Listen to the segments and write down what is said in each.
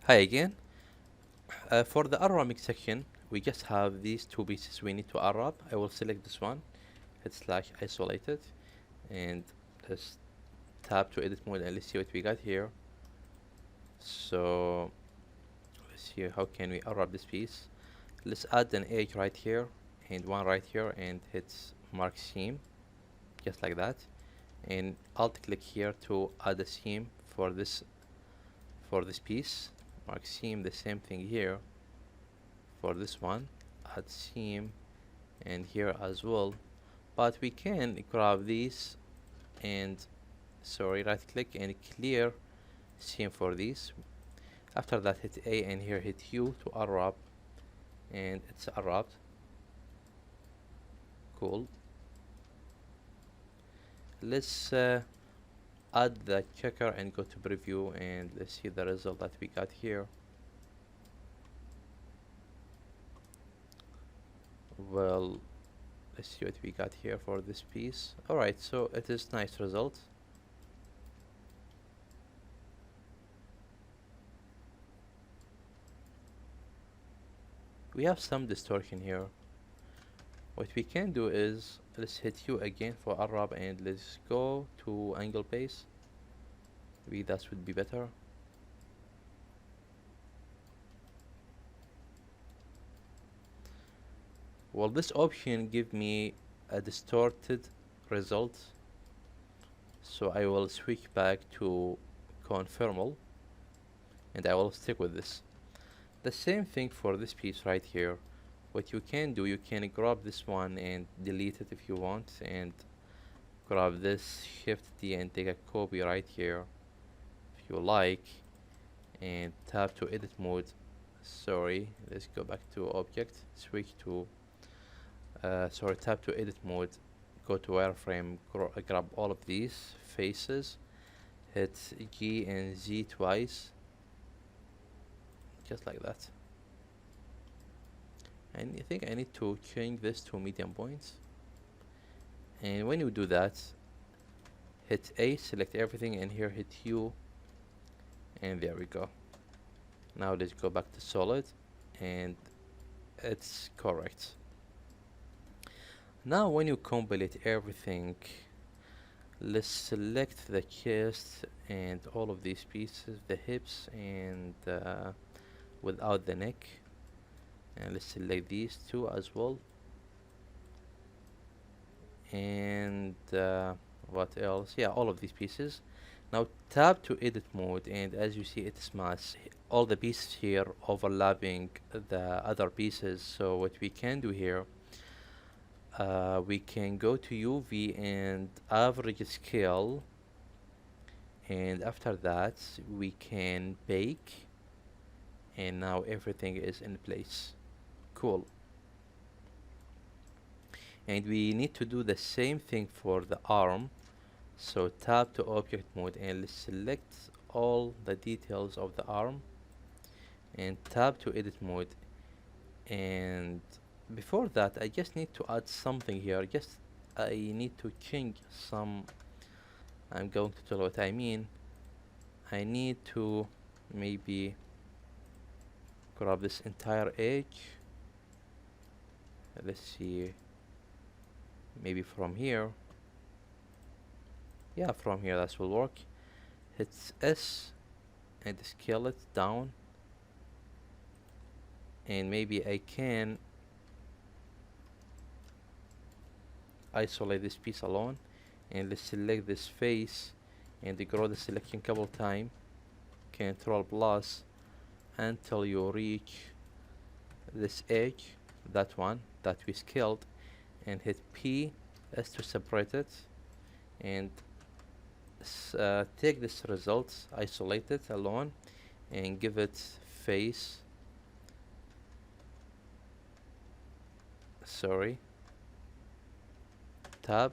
Hi again. For the unwrapping section, we just have these two pieces we need to unwrap. I will select this one, hit slash isolated, and just tap to edit mode and let's see what we got here. So let's see how can we unwrap this piece. Let's add an edge right here and one right here and hit mark seam, just like that. And alt click here to add a seam for this piece. Mark seam, the same thing here for this one, add seam, and here as well. But we can grab these and right click and clear seam for these. After that hit A and here hit U to unwrap, and it's unwrapped. Cool. Let's add the checker and go to preview and let's see the result that we got here. Well, let's see what we got here for this piece. Alright, so it is nice result. We have some distortion here. What we can do is let's hit U again for unwrap and let's go to angle base. Maybe that would be better. Well, this option give me a distorted result, so I will switch back to conformal and I will stick with this. The same thing for this piece right here. What you can do, you can grab this one and delete it if you want, and grab this, shift D and take a copy right here if you like, and tap to edit mode. Let's go back to object, switch to tap to edit mode, go to wireframe, grab all of these faces, hit G and Z twice, just like that. And I think I need to change this to medium points. And when you do that, hit A, select everything, and here hit U, and there we go. Now let's go back to solid, and it's correct. Now when you compilate everything, let's select the chest and all of these pieces, the hips and without the neck, and let's select these two as well. And what else? Yeah, all of these pieces. Now tap to edit mode, and as you see, it's mass. All the pieces here overlapping the other pieces. So what we can do here, we can go to UV and average scale, and after that we can bake, and now everything is in place. Cool. And we need to do the same thing for the arm, so tap to object mode and let's select all the details of the arm and tap to edit mode. And before that I just need to add something here. I need to change some. I'm going to tell what I mean. I need to maybe grab this entire edge. Let's see, maybe from here. Yeah, from here that will work. Hit S and scale it down, and maybe I can isolate this piece alone, and let's select this face and grow the selection couple times, Control plus until you reach this edge, that one that we scaled, and hit P S to separate it, and take this result, isolate it alone, and give it face. Tab,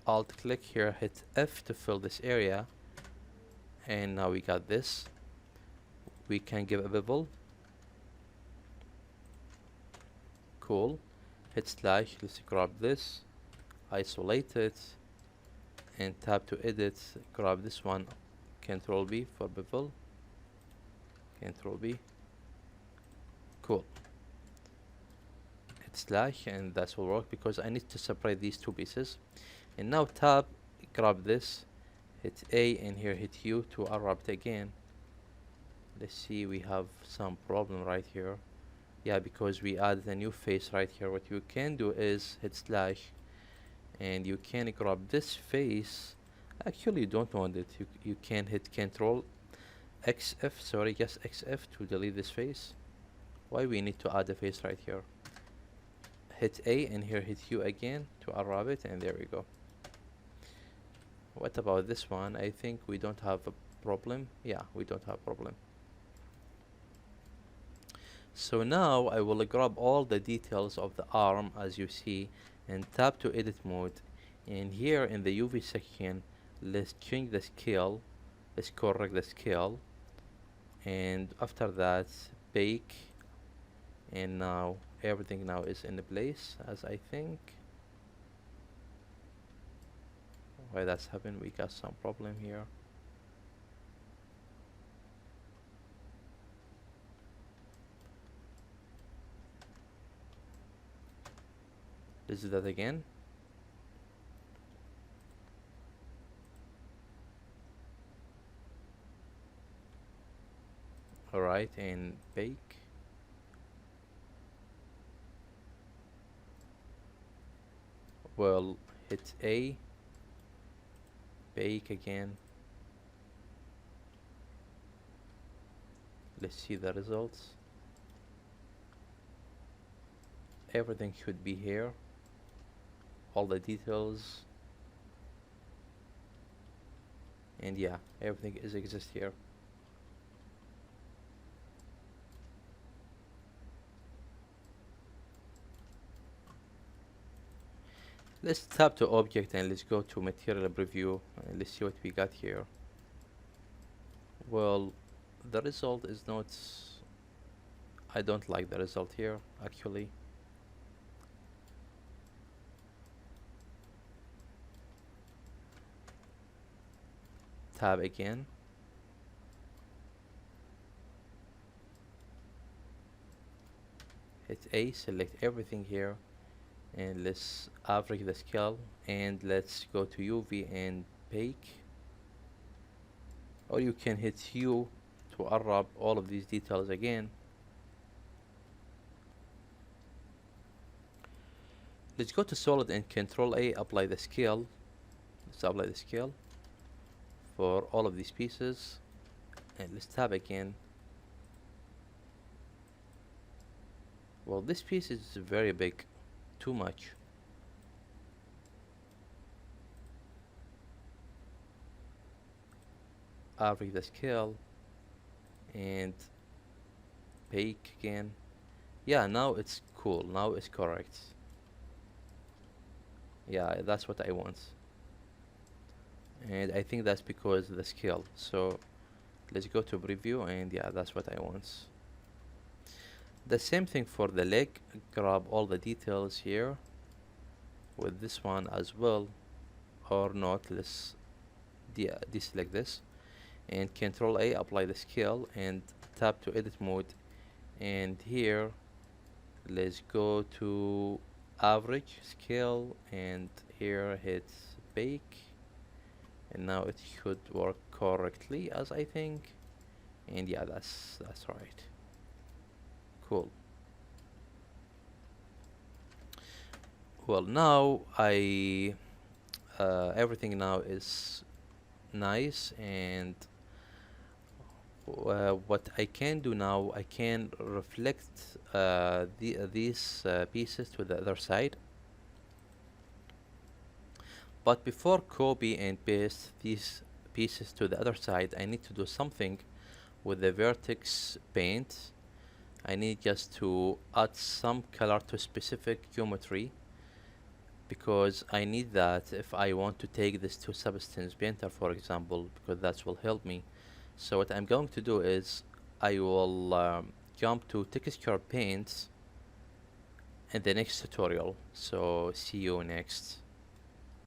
alt click here, hit F to fill this area, and now we got this. We can give a bevel. Cool. Hit slash, let's grab this, isolate it, and tap to edit, grab this one, Control B for bevel. Control B. Cool. Hit slash, and that will work because I need to separate these two pieces. And now tab, grab this, hit A, and here hit U to unwrap it again. Let's see, we have some problem right here. Yeah, because we added a new face right here. What you can do is hit slash, and you can grab this face. Actually, you don't want it. You can hit Control XF, sorry, just XF to delete this face. Why we need to add a face right here? Hit A, and here hit U again to unwrap it, and there we go. What about this one? I think we don't have a problem. Yeah, we don't have a problem. So now I will grab all the details of the arm as you see and tap to edit mode, and here in the UV section let's change the scale, let's correct the scale, and after that bake, and now everything now is in place as I think. Why that's happened? We got some problem here. Let's do that again. Alright, and bake. Well, hit A, bake again. Let's see the results. Everything should be here, all the details, and yeah, everything is exist here. Let's tap to object and let's go to material preview and let's see what we got here. Well, the result is not, I don't like the result here actually. Tab again. Hit A, select everything here, and let's average the scale, and let's go to UV and bake. Or you can hit U to unwrap all of these details again. Let's go to solid and Control A, apply the scale. Let's apply the scale for all of these pieces, and let's tab again. Well, this piece is very big, too much. Average the scale and bake again. Yeah, now it's cool, now it's correct. Yeah, that's what I want, and I think that's because of the scale. So let's go to preview, and yeah, that's what I want. The same thing for the leg. Grab all the details here with this one as well, or not. Let's deselect this and Control A, apply the scale, and tap to edit mode, and here let's go to average scale, and here hit bake, and now it should work correctly as I think, and yeah, that's right. Cool. Well, now I everything now is nice, and what I can do now, I can reflect these pieces to the other side. But before copy and paste these pieces to the other side, I need to do something with the vertex paint. I need just to add some color to specific geometry, because I need that if I want to take this to substance painter, for example, because that will help me. So what I'm going to do is I will jump to texture paints in the next tutorial. So see you next.